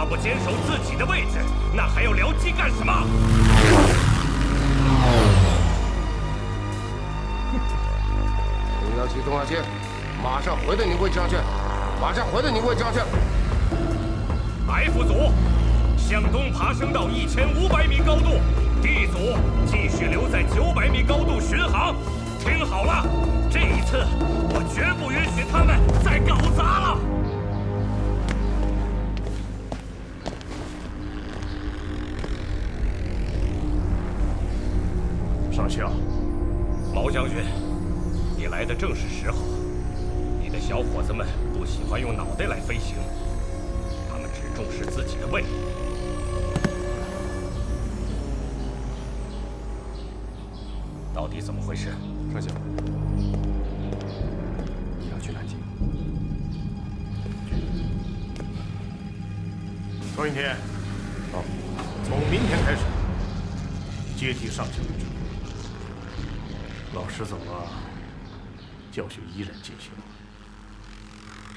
他不坚守自己的位置，那还要僚机干什么？不要去东亚线，马上回到你位置上去，马上回到你位置上去。F 组向东爬升到1500米高度 ，D 组继续留在900米高度巡航。听好了，这一次我绝不允许他们再搞砸了。上校，毛将军，你来的正是时候。你的小伙子们不喜欢用脑袋来飞行，他们只重视自己的胃。到底怎么回事？上校，你要去南京。周云天，好，从明天开始接替上校的职务。老师走了，教学依然进行。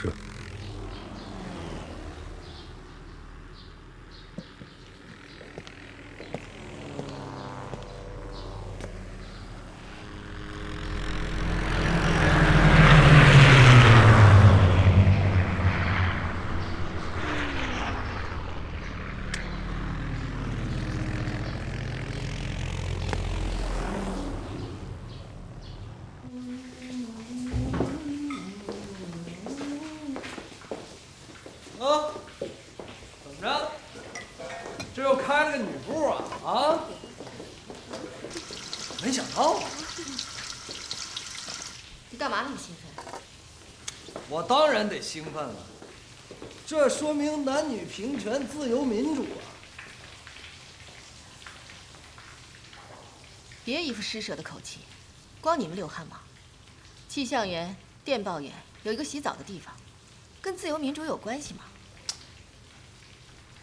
是。怎么着？这又开了个女部啊？啊？没想到啊！你干嘛那么兴奋？我当然得兴奋了，这说明男女平权、自由民主啊！别一副施舍的口气，光你们流汗吗？气象员、电报员有一个洗澡的地方，跟自由民主有关系吗？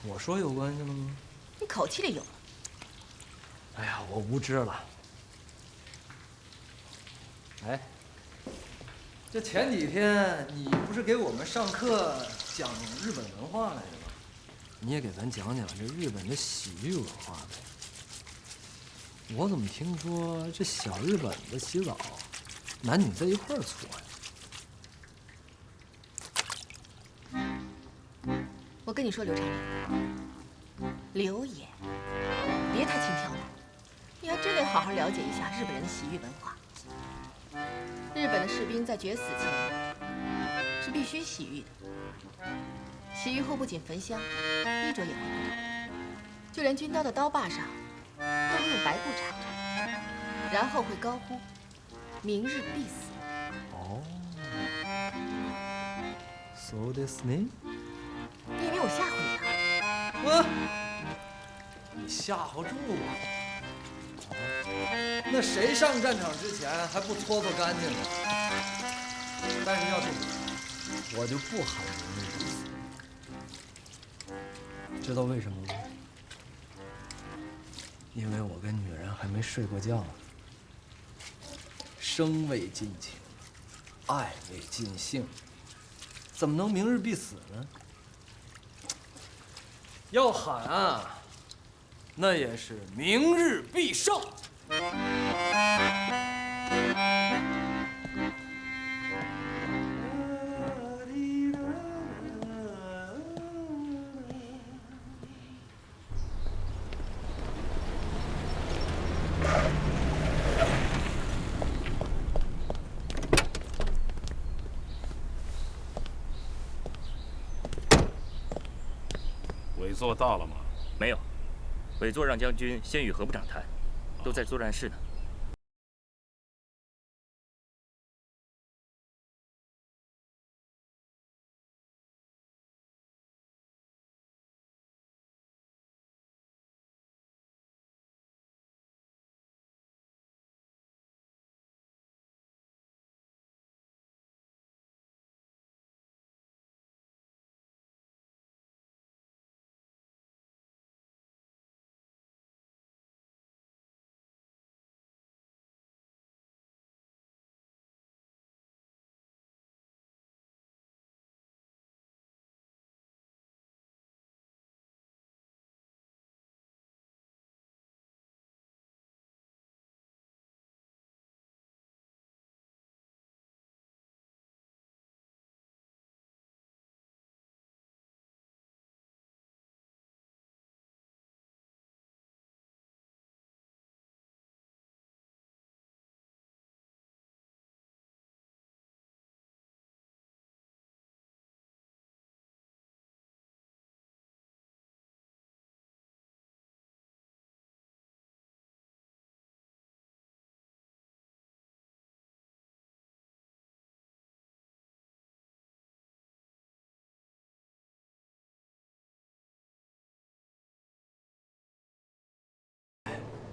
我说有关系了吗？你口气里有了。哎呀，我无知了。哎，这前几天你不是给我们上课讲日本文化来着吗？你也给咱讲讲这日本的洗浴文化呗。我怎么听说这小日本的洗澡，男女在一块儿搓呀？我跟你说，刘长林，刘爷，别太轻佻了，你还真得好好了解一下日本人的洗浴文化。日本的士兵在决死前是必须洗浴的，洗浴后不仅焚香，衣着也会不同，就连军刀的刀把上都会用白布缠着，然后会高呼“明日必死”。哦，そうですね。你以为我吓唬你啊？你吓唬住我！那谁上战场之前还不搓搓干净呢？但是要是我就不喊明日必死，知道为什么吗？因为我跟女人还没睡过觉呢，生未尽情，爱未尽兴，怎么能明日必死呢？要喊啊，那也是明日必胜。委座到了吗？没有，委座让将军先与何部长谈，都在作战室呢。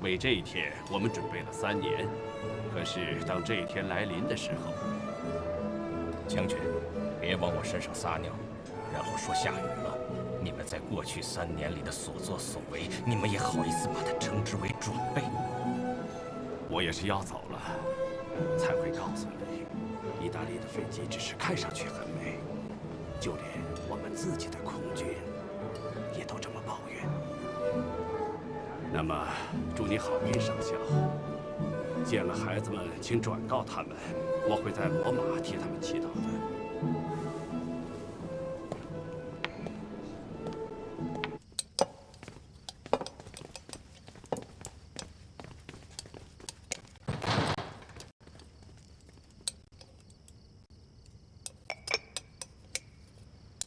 为这一天，我们准备了3年。可是当这一天来临的时候，将军，别往我身上撒尿，然后说下雨了。你们在过去3年里的所作所为，你们也好意思把它称之为准备？我也是要走了，才会告诉你，意大利的飞机只是看上去很美，就连我们自己的空军也都这么抱怨。那么，祝你好运，上校。见了孩子们，请转告他们，我会在罗马替他们祈祷的。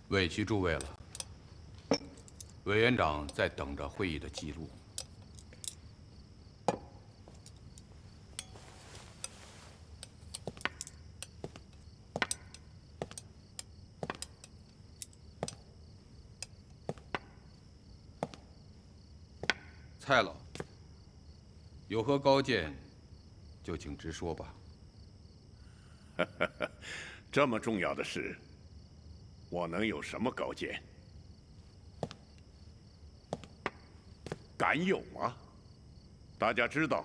委屈诸位了。委员长在等着会议的记录。蔡老，有何高见，就请直说吧。这么重要的事，我能有什么高见？敢有吗？大家知道，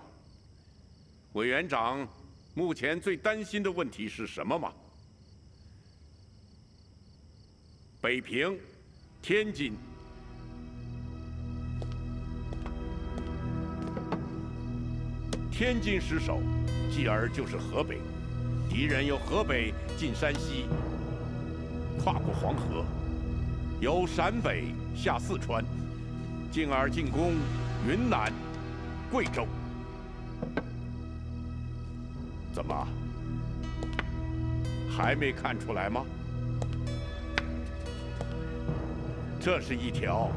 委员长目前最担心的问题是什么吗？北平、天津。天津失守，继而就是河北，敌人由河北进山西，跨过黄河，由陕北下四川，进而进攻云南、贵州。怎么，还没看出来吗？这是一条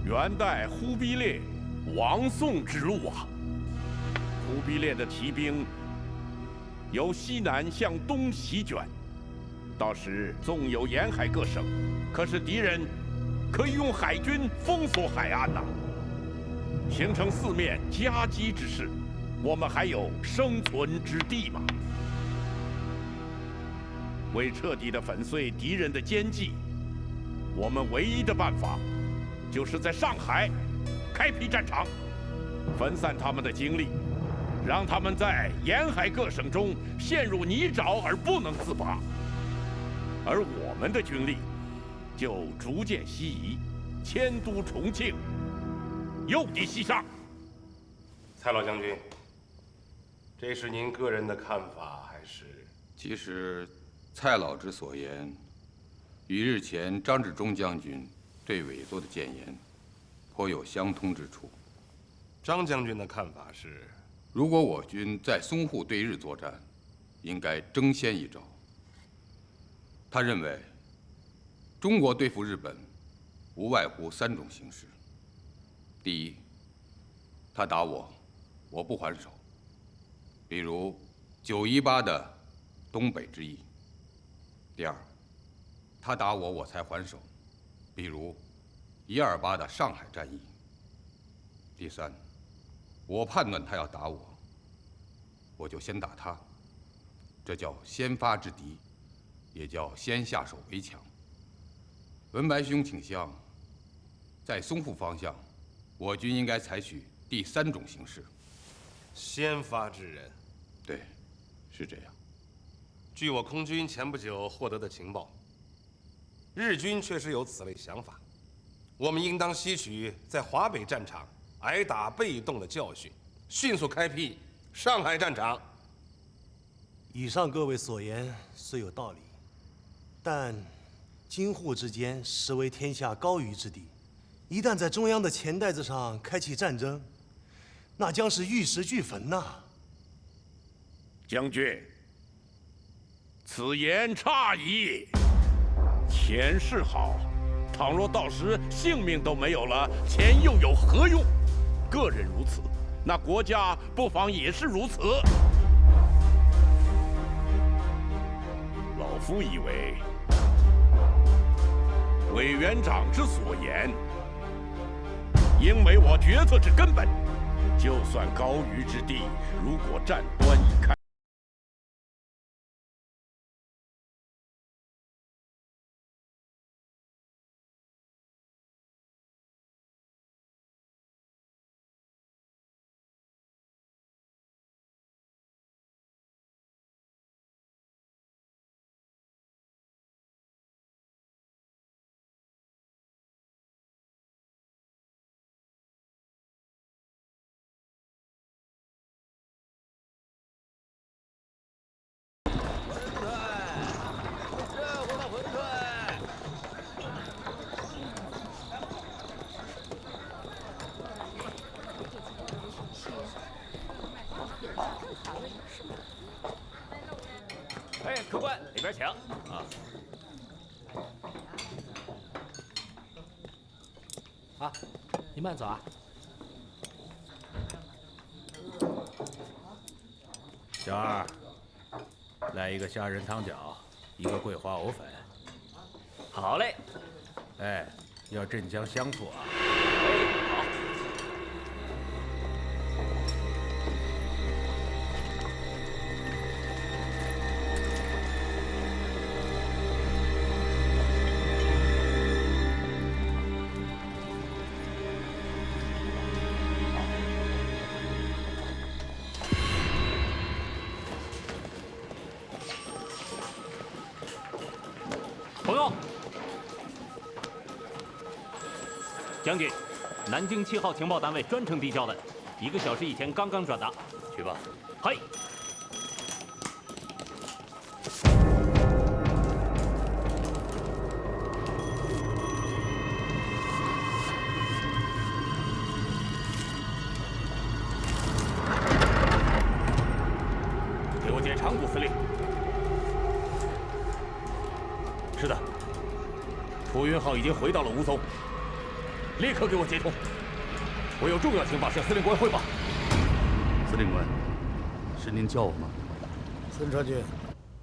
元代忽必烈亡宋之路啊！忽必烈的骑兵由西南向东席卷，到时纵有沿海各省，可是敌人可以用海军封锁海岸呐，形成四面夹击之势，我们还有生存之地吗？为彻底的粉碎敌人的奸计，我们唯一的办法，就是在上海开辟战场，分散他们的精力。让他们在沿海各省中陷入泥沼而不能自拔，而我们的军力就逐渐西移，迁都重庆，诱敌西上。蔡老将军，这是您个人的看法，还是？其实，蔡老之所言，与日前张治中将军对委座的谏言，颇有相通之处。张将军的看法是？如果我军在淞沪对日作战，应该争先一招。他认为，中国对付日本，无外乎3种形式：第一，他打我，我不还手，比如918的东北之役；第二，他打我，我才还手，比如128的上海战役；第三，我判断他要打我，我就先打他，这叫先发制敌，也叫先下手为强。文白兄倾向，在淞沪方向，我军应该采取第3种形式。先发制人。对，是这样。据我空军前不久获得的情报，日军确实有此类想法，我们应当吸取在华北战场挨打被动的教训，迅速开辟上海战场。以上各位所言虽有道理，但京沪之间实为天下高于之地，一旦在中央的钱袋子上开启战争，那将是玉石俱焚呐！将军，此言差矣。钱是好，倘若到时性命都没有了，钱又有何用？个人如此，那国家不妨也是如此。老夫以为，委员长之所言，应为我决策之根本。就算高于之地，如果战端已开。哎，客官，里边请啊！啊，你慢走啊。小二，来一个虾仁汤饺，一个桂花藕粉。好嘞。哎，要镇江香醋啊。好。朋友，将军，南京7号情报单位专程递交的，1个小时以前刚刚转达。去吧。嘿。给我见长谷司令。是的，楚云号已经回到了吴淞，立刻给我接通。我有重要情报向司令官汇报。司令官，是您叫我吗？孙车军，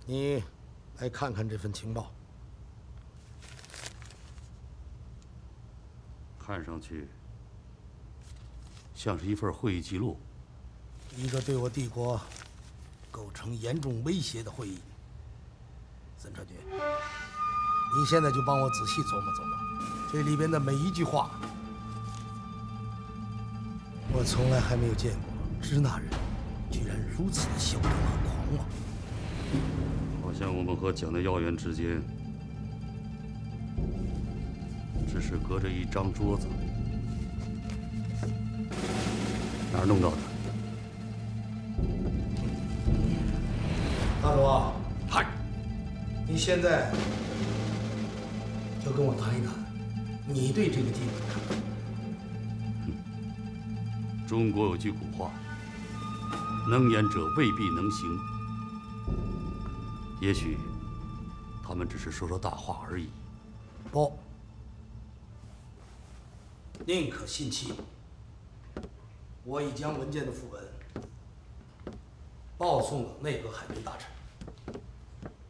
你来看看这份情报。看上去像是一份会议记录。一个对我帝国构成严重威胁的会议。孙车军，你现在就帮我仔细琢磨琢磨，这里边的每一句话，我从来还没有见过支那人居然如此的嚣张和狂妄。好像我们和蒋的要员之间，只是隔着一张桌子。哪儿弄到的？大主，嗨，你现在就跟我谈一谈，你对这个计划的看法。中国有句古话：“能言者未必能行。”也许他们只是说说大话而已。不，宁可信其。我已将文件的副本报送了内阁海军大臣。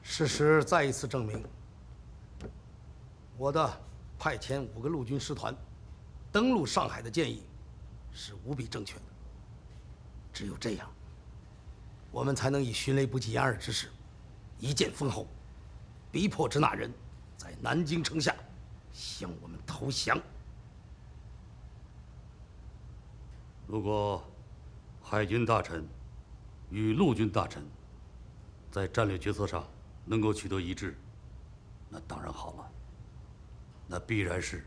事实再一次证明，我的派遣5个陆军师团登陆上海的建议是无比正确的。只有这样，我们才能以迅雷不及掩耳之势，一剑封喉，逼迫支那人在南京城下向我们投降。如果海军大臣与陆军大臣在战略决策上能够取得一致，那当然好了，那必然是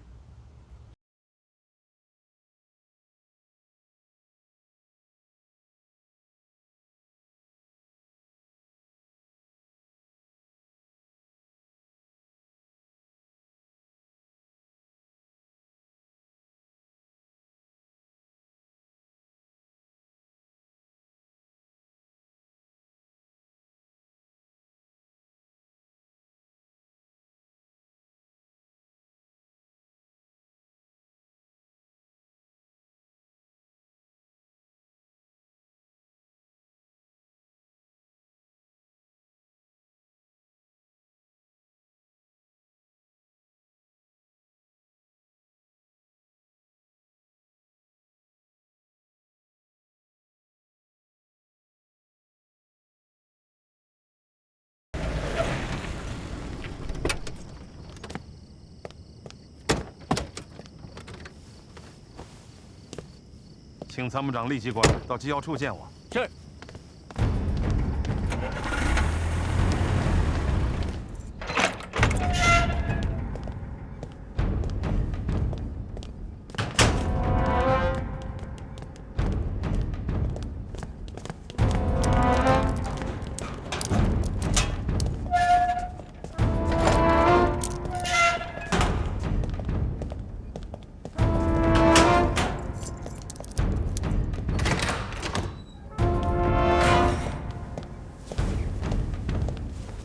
请参谋长立即过来，到机要处见我。是。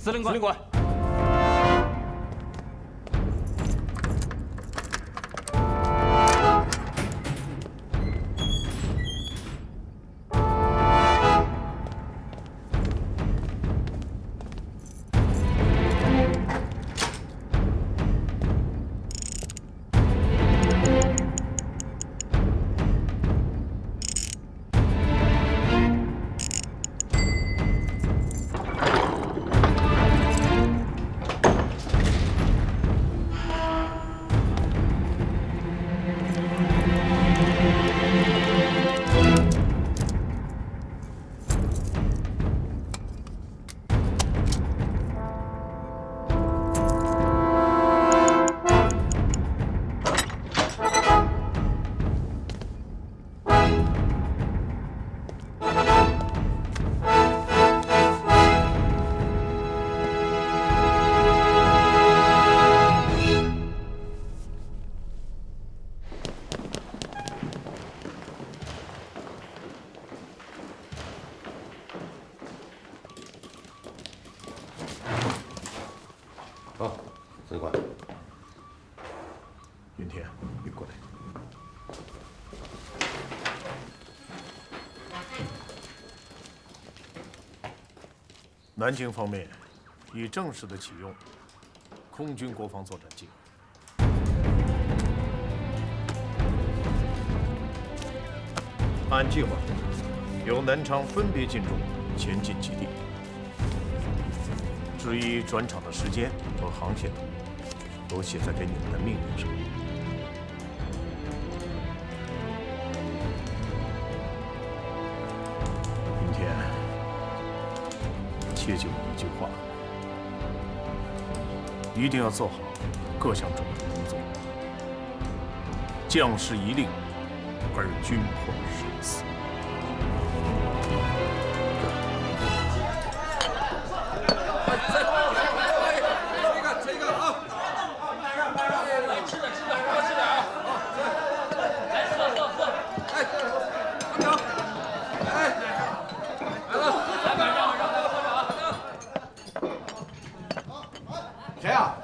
司令官。好，司令官。云天，你过来。南京方面已正式的启用空军国防作战计划。按计划，由南昌分别进驻前进基地。至于转场的时间和航线等，都写在给你们的命令上。明天，切记我一句话，一定要做好各项准备工作。将士一令，而军破生死。谁呀？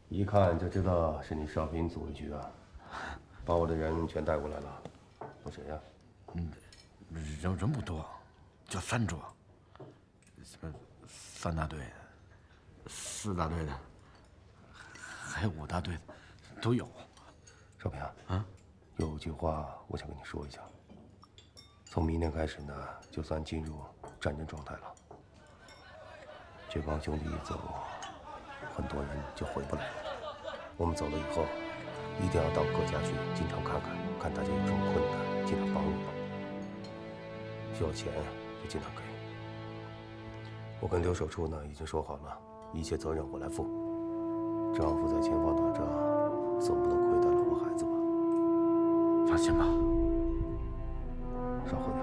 一看就知道是你少平组的局啊！把我的人全带过来了。有谁呀？人不多，就3桌。3大队、4大队的，还有5大队的，都有。少平啊，有句话我想跟你说一下。从明天开始呢，就算进入战争状态了。这帮兄弟一走，很多人就回不来了。我们走了以后，一定要到各家去经常看看，看大家有什么困难，尽量帮一帮。需要钱就尽量给。我跟刘守处呢已经说好了，一切责任我来负。丈夫在前方打仗，总不能亏待老婆孩子吧？放心吧。稍后点，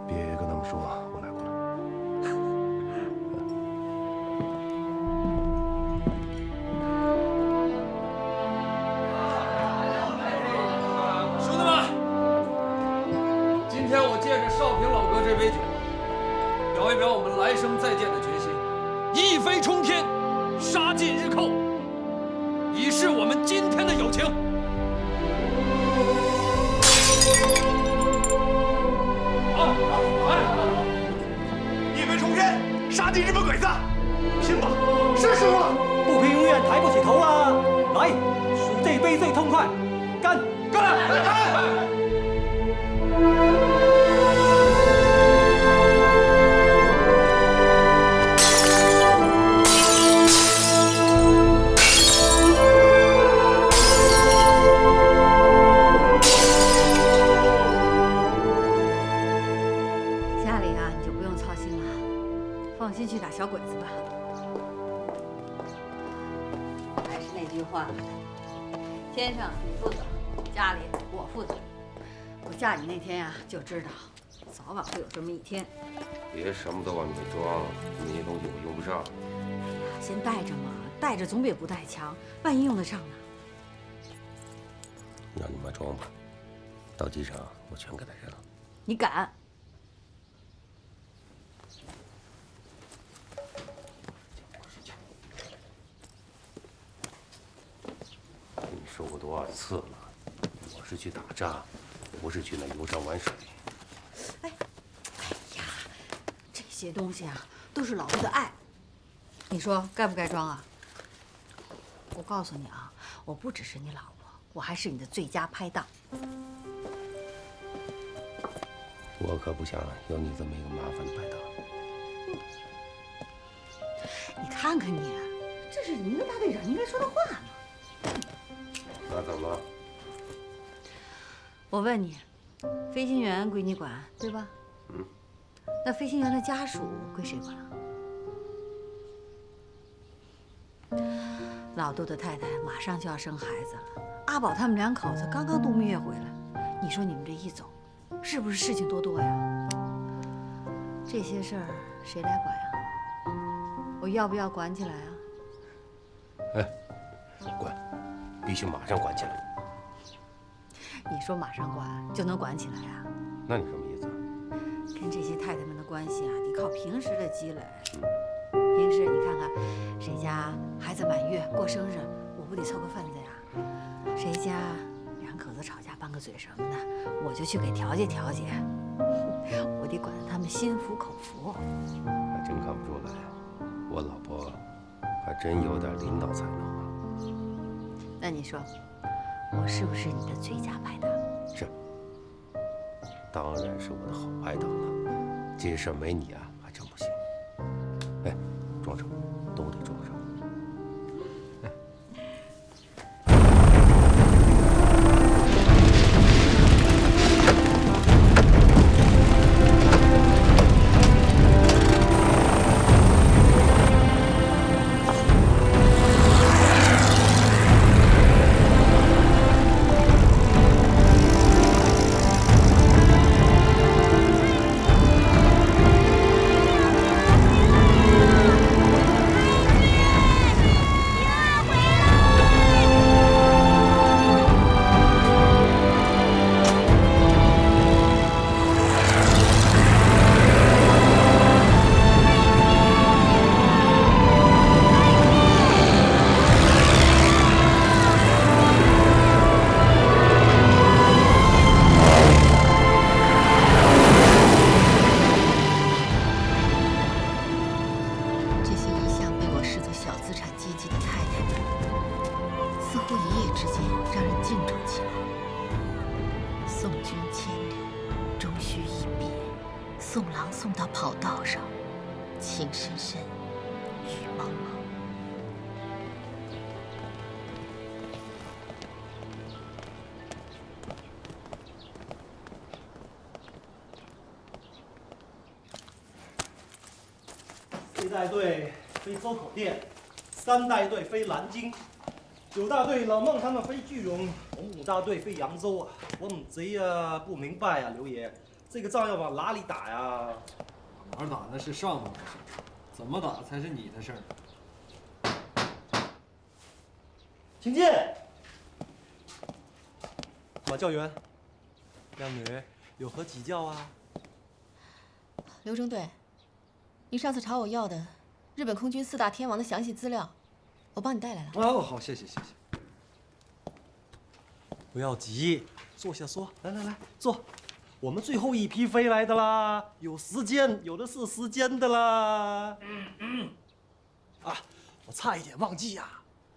别跟他们说我来过了。兄弟们，今天我借着少平老哥这杯酒，表一表我们来生再见的决心，一飞冲天，杀尽日寇，以示我们今天的友情。一飞冲天，杀尽日本鬼子！拼吧！是师傅！不拼永远抬不起头啊！来，数这杯最痛快，干！干！还是那句话，天上你负责，家里我负责。我嫁你那天呀，就知道早晚会有这么一天。别什么都往里面装，那些东西我用不上。先带着嘛，带着总比不带强，万一用得上呢？让你妈装吧，到机场我全给她扔了。你敢？跟你说过多少次了，我是去打仗，不是去那游山玩水。这些东西啊，都是老婆的爱。你说该不该装啊？我告诉你啊，我不只是你老婆，我还是你的最佳拍档。我可不想有你这么一个麻烦的拍档。你看看你，这是你一个大队长应该说的话呢。那怎么了？我问你，飞行员归你管，对吧？嗯。那飞行员的家属归谁管啊？老杜的太太马上就要生孩子了，阿宝他们两口子刚刚度蜜月回来，你说你们这一走，是不是事情多多呀？这些事儿谁来管呀？我要不要管起来啊？哎，管，必须马上管起来。你说马上管就能管起来啊？那你什么意思？跟这些太太们的关系啊，得靠平时的积累。平时你看看，谁家孩子满月过生日，我不得凑个份子呀？谁家两口子吵架拌个嘴什么的，我就去给调解调解。我得管得他们心服口服。还真看不出来，我老婆还真有点领导才能啊。那你说，我是不是你的最佳拍档？是，当然是我的好拍档了。这事儿没你啊，还真不行。哎，装上，都得装上。送郎送到跑道上，情深深，雨蒙蒙。1大队飞周口店，3大队飞南京，9大队老孟他们飞句容，我们5大队飞扬州啊！我们贼啊不明白啊，刘爷，这个仗要往哪里打呀？哪儿打那是上头的事，怎么打才是你的事儿。请进。马教员，靓女有何指教啊？刘中队，你上次朝我要的日本空军4大天王的详细资料，我帮你带来了。哦，好，谢谢谢谢。不要急，坐下说。来来来，坐。我们最后一批飞来的啦，有时间，有的是时间的啦。啊，我差一点忘记呀，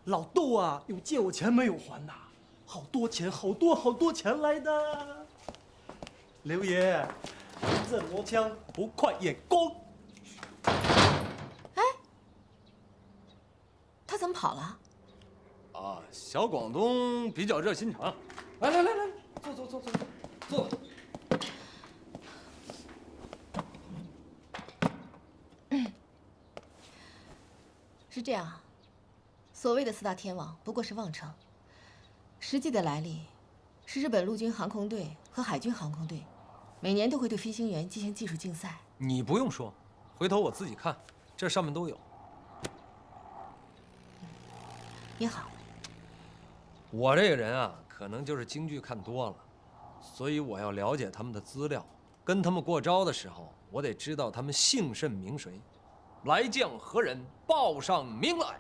老杜啊，有借我钱没有还呐？好多钱，好多钱来的。刘爷，临阵磨枪，不快也攻。哎，他怎么跑了？啊，小广东比较热心肠。来，坐。是这样，所谓的4大天王不过是妄称，实际的来历是日本陆军航空队和海军航空队每年都会对飞行员进行技术竞赛。你不用说，回头我自己看，这上面都有。也好，我这个人啊，可能就是京剧看多了，所以我要了解他们的资料，跟他们过招的时候，我得知道他们姓甚名谁，来将何人，报上名来。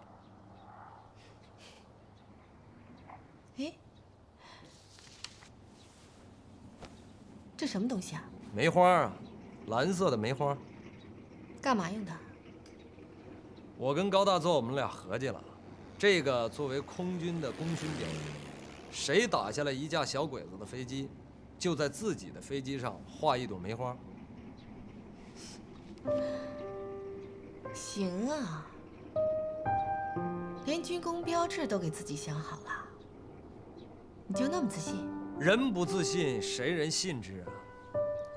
哎，这什么东西啊？梅花啊，蓝色的梅花。干嘛用的？我跟高大作我们俩合计了，这个作为空军的功勋标志，谁打下来一架小鬼子的飞机，就在自己的飞机上画一朵梅花。行啊，连军功标志都给自己想好了，你就那么自信？人不自信，谁人信之啊？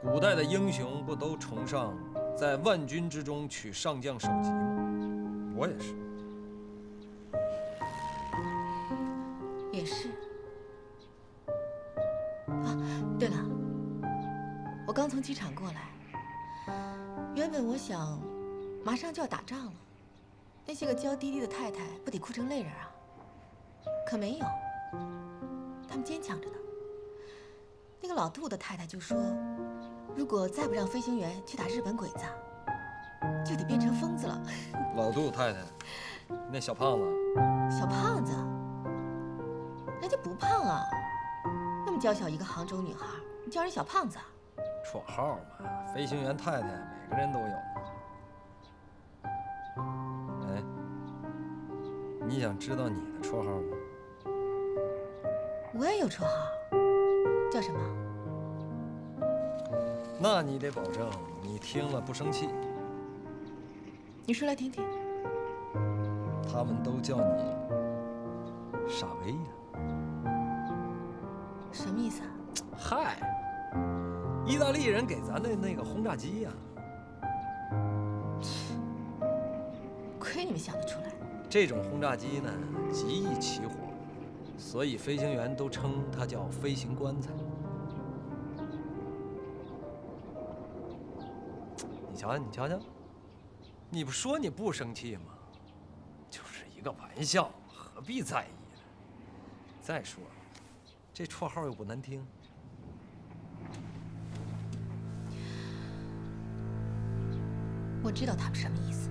古代的英雄不都崇尚在万军之中取上将首级吗？我也是。也是。啊，对了，我刚从机场过来，原本我想马上就要打仗了，那些个娇滴滴的太太不得哭成泪人啊？可没有，他们坚强着呢。那个老杜的太太就说，如果再不让飞行员去打日本鬼子，就得变成疯子了。老杜太太，那小胖子，小胖子，人家不胖啊，那么娇小一个杭州女孩，你叫人小胖子啊？绰号嘛，飞行员太太每个人都有。哎，你想知道你的绰号吗？我也有绰号，叫什么？那你得保证你听了不生气。你说来听听。他们都叫你傻威呀。什么意思啊？嗨，意大利人给咱的那个轰炸机呀。亏你们想得出来。这种轰炸机呢，极易起火，所以飞行员都称它叫飞行棺材。你瞧瞧，你瞧瞧，你不说你不生气吗？就是一个玩笑，何必在意呢？再说了，这绰号又不难听。我知道他们什么意思，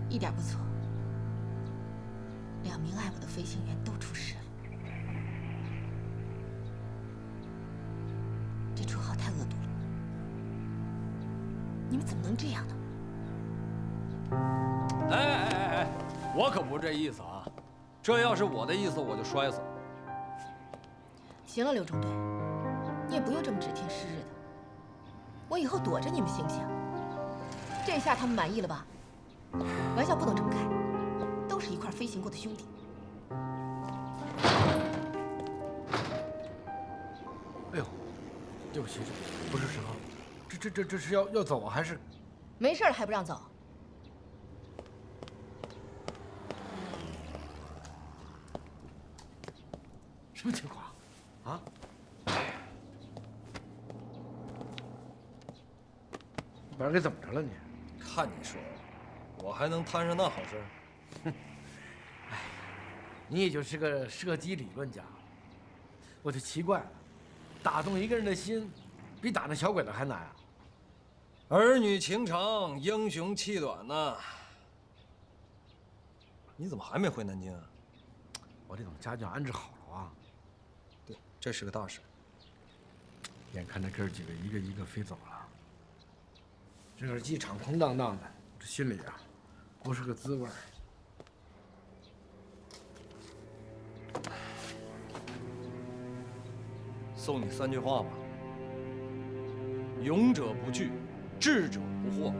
一点不错。2名爱我的飞行员都出事了，这绰号太恶毒了。你们怎么能这样呢？哎，我可不是这意思啊！这要是我的意思，我就摔死。行了，刘中队，你也不用这么指天誓日的。我以后躲着你们行不行？这下他们满意了吧？玩笑不能这么开，都是一块飞行过的兄弟。哎呦，对不起，不是时候。这是要走啊，还是？没事了还不让走？什么情况？啊？把人给怎么着了你？看你说，我还能摊上那好事？哼，哎，你也就是个射击理论家，我就奇怪了，打动一个人的心，比打那小鬼子还难啊！儿女情长，英雄气短呐。你怎么还没回南京啊？我得等家眷安置好了啊。对，这是个大事。眼看着哥几个一个一个飞走了，这个机场空荡荡的，这心里啊，不是个滋味。送你3句话吧：勇者不惧，智者不惑，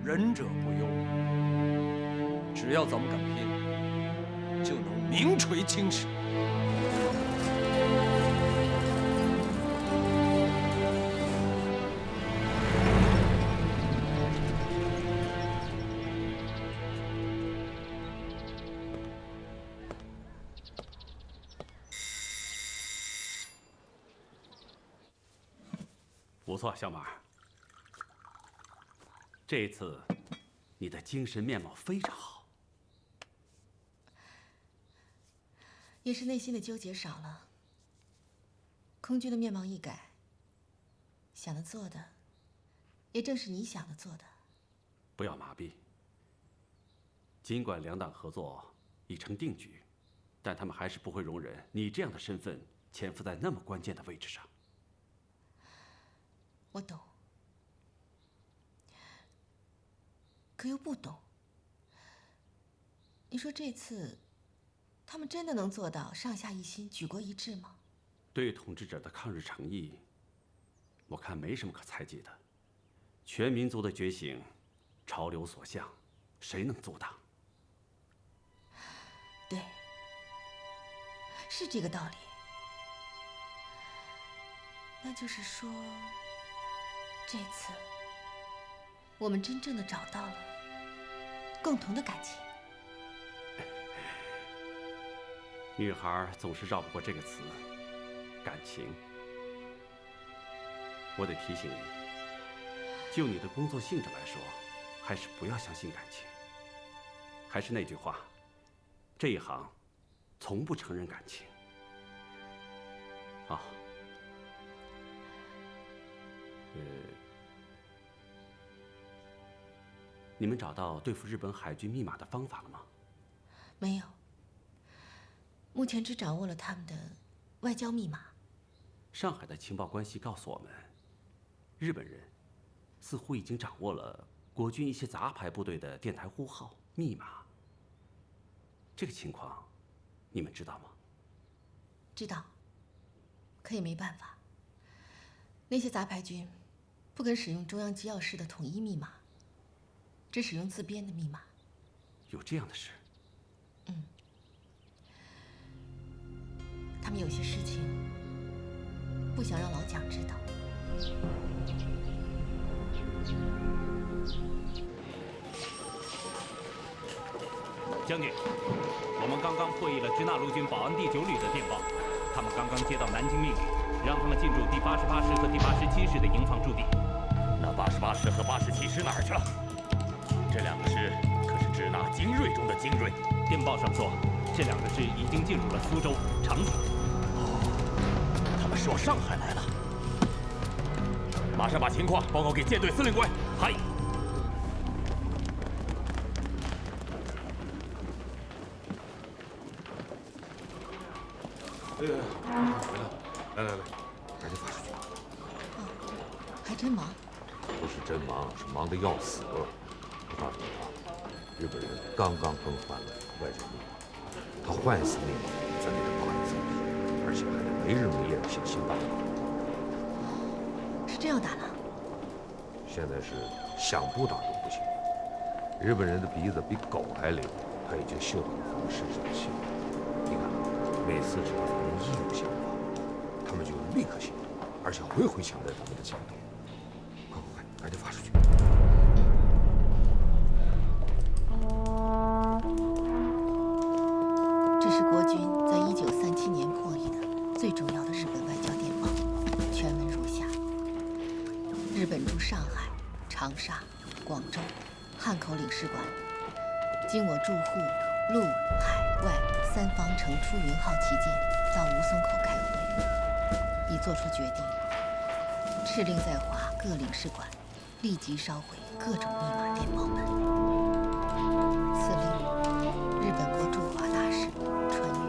仁者不忧。只要咱们敢拼，就能名垂青史。不错，小马。这一次，你的精神面貌非常好。也是内心的纠结少了。空军的面貌一改，想的做的，也正是你想的做的。不要麻痹。尽管两党合作已成定局，但他们还是不会容忍你这样的身份潜伏在那么关键的位置上。我懂，可又不懂。你说这次，他们真的能做到上下一心、举国一致吗？对统治者的抗日诚意，我看没什么可猜忌的。全民族的觉醒，潮流所向，谁能阻挡？对，是这个道理。那就是说，这次我们真正的找到了共同的感情。女孩总是绕不过这个词，感情。我得提醒你，就你的工作性质来说，还是不要相信感情。还是那句话，这一行从不承认感情。啊，你们找到对付日本海军密码的方法了吗？没有，目前只掌握了他们的外交密码。上海的情报关系告诉我们，日本人似乎已经掌握了国军一些杂牌部队的电台呼号密码。这个情况，你们知道吗？知道，可也没办法。那些杂牌军不肯使用中央机要室的统一密码，只使用自编的密码。有这样的事？嗯。他们有些事情不想让老蒋知道。将军，我们刚刚破译了支那陆军保安第9旅的电报，他们刚刚接到南京命令，让他们进驻第88师和第87师的营房驻地。那88师和87师哪儿去了？这2个师可是支那精锐中的精锐。电报上说，这2个师已经进入了苏州、长宁。他们是往上海来了。马上把情况报告给舰队司令官。嗨。来，赶紧发出去。还真忙。不是真忙，是忙得要死。我告诉你啊，日本人刚刚更换了外交命令，他换一次命令，咱给他搞一次，而且还得没日没夜的写新报告。是真要打了？现在是想不打都不行。日本人的鼻子比狗还灵，他已经嗅到了咱们身上的气味。你看，每次只要咱们一有想法，他们就立刻行动，而且回回抢在咱们的前头。快，赶紧发出去！这是国军在1937年破译的最重要的日本外交电报，全文如下：日本驻上海、长沙、广州、汉口领事馆，经我驻沪、陆、海、外3方乘出云号旗舰到吴淞口开会，已作出决定，敕令在华各领事馆立即烧毁各种密码电报本。此令日本国驻华大使传阅。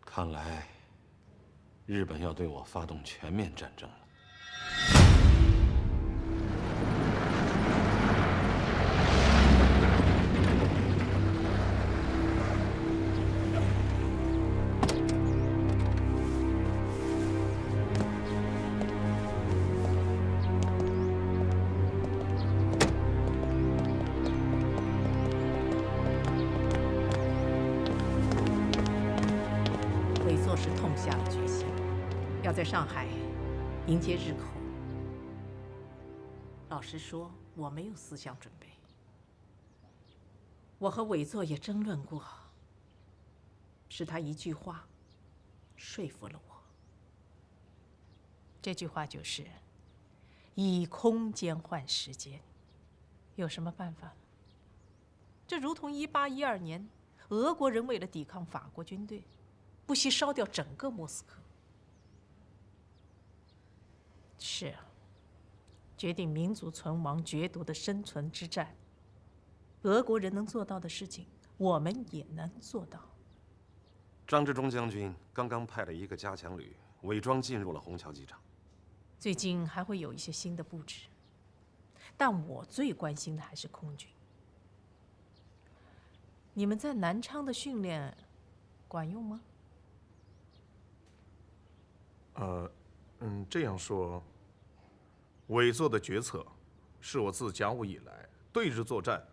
看来，日本要对我发动全面战争了。委座是痛下了决心，要在上海迎接日寇。老实说，我没有思想准备。我和委座也争论过，是他一句话说服了我。这句话就是以空间换时间。有什么办法？这如同1812年，俄国人为了抵抗法国军队，不惜烧掉整个莫斯科。是啊，决定民族存亡决夺的生存之战，俄国人能做到的事情，我们也能做到。张之忠将军刚刚派了一个加强旅，伪装进入了虹桥机场。最近还会有一些新的布置，但我最关心的还是空军。你们在南昌的训练管用吗？这样说，委座的决策是我自甲午以来对日作战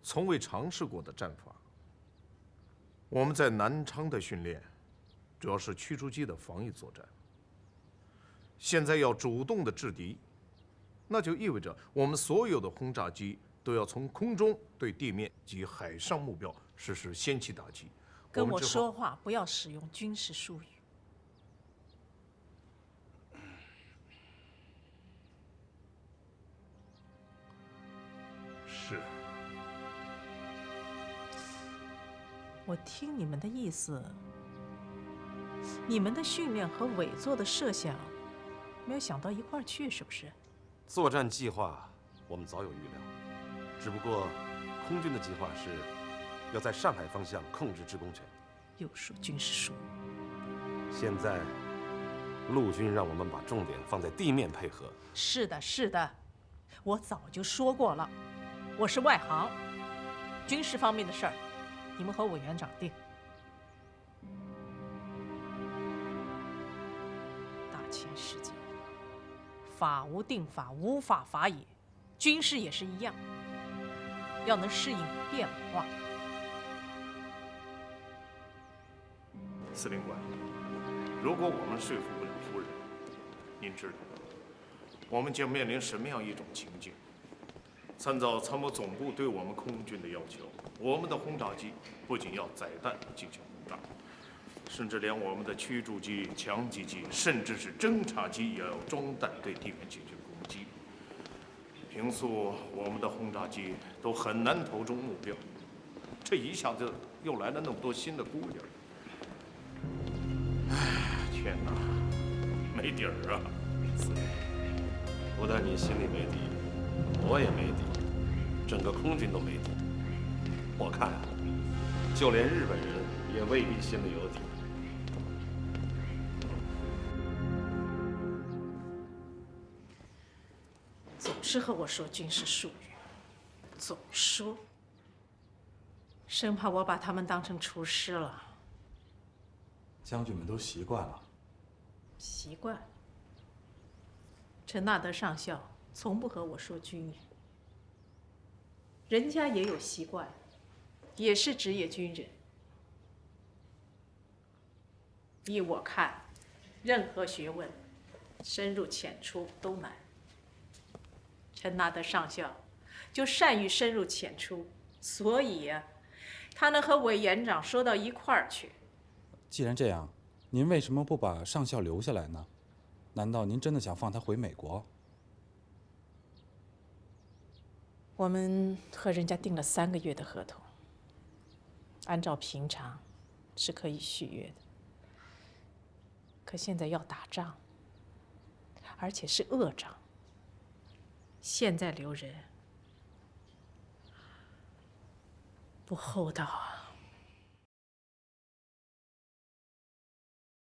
从未尝试过的战法。我们在南昌的训练主要是驱逐机的防御作战。现在要主动的制敌，那就意味着我们所有的轰炸机都要从空中对地面及海上目标实施先期打击。跟我说话不要使用军事术语。是。我听你们的意思，你们的训练和委座的设想没有想到一块儿去，是不是？作战计划我们早有预料，只不过空军的计划是要在上海方向控制制空权。又说军事术语。现在陆军让我们把重点放在地面配合。是的，是的，我早就说过了，我是外行，军事方面的事儿，你们和委员长定。大千世界，法无定法，无法法也，军事也是一样，要能适应变化。司令官，如果我们说服不了夫人，您知道，我们将面临什么样一种情境？参照参谋总部对我们空军的要求，我们的轰炸机不仅要载弹进行轰炸，甚至连我们的驱逐机、强击机，甚至是侦察机，也要装弹对地面进行攻击。平素我们的轰炸机都很难投中目标，这一下子又来了那么多新的姑娘。天哪，没底儿啊！不但你心里没底，我也没底，整个空军都没底。我看啊，就连日本人也未必心里有底。总是和我说军事术语，总说，生怕我把他们当成厨师了。将军们都习惯了。习惯。陈纳德上校从不和我说军语，人家也有习惯，也是职业军人。依我看，任何学问，深入浅出都难。陈纳德上校就善于深入浅出，所以呀，他能和委员长说到一块儿去。既然这样，您为什么不把上校留下来呢？难道您真的想放他回美国？我们和人家订了3个月的合同，按照平常是可以续约的。可现在要打仗，而且是恶仗，现在留人不厚道啊！